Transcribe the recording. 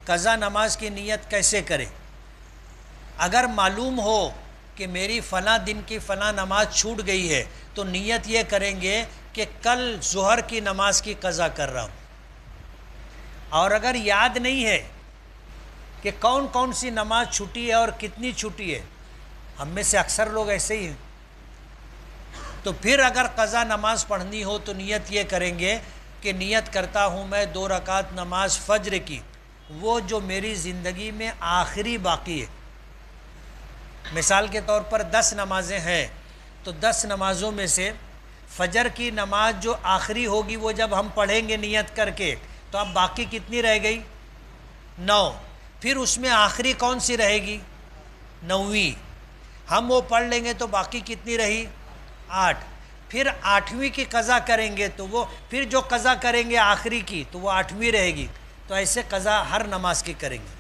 قضا نماز کی نیت کیسے کریں؟ اگر معلوم ہو کہ میری فلاں دن کی فلاں نماز چھوٹ گئی ہے تو نیت یہ کریں گے کہ کل ظہر کی نماز کی قضا کر رہا ہوں. اور اگر یاد نہیں ہے کہ کون کون سی نماز چھٹی ہے اور کتنی چھٹی ہے، ہم میں سے اکثر لوگ ایسے ہی ہیں، تو پھر اگر قضا نماز پڑھنی ہو تو نیت یہ کریں گے کہ نیت کرتا ہوں میں 2 رکعت نماز فجر کی، وہ جو میری زندگی میں آخری باقی ہے. مثال کے طور پر 10 نمازیں ہیں تو 10 نمازوں میں سے فجر کی نماز جو آخری ہوگی وہ جب ہم پڑھیں گے نیت کر کے تو اب باقی کتنی رہ گئی؟ 9. پھر اس میں آخری کون سی رہے گی؟ 9ویں. ہم وہ پڑھ لیں گے تو باقی کتنی رہی؟ 8. پھر 8ویں کی قضا کریں گے تو وہ پھر جو قضا کریں گے آخری کی تو وہ 8ویں رہے گی. تو ایسے قضا ہر نماز کی کریں گے.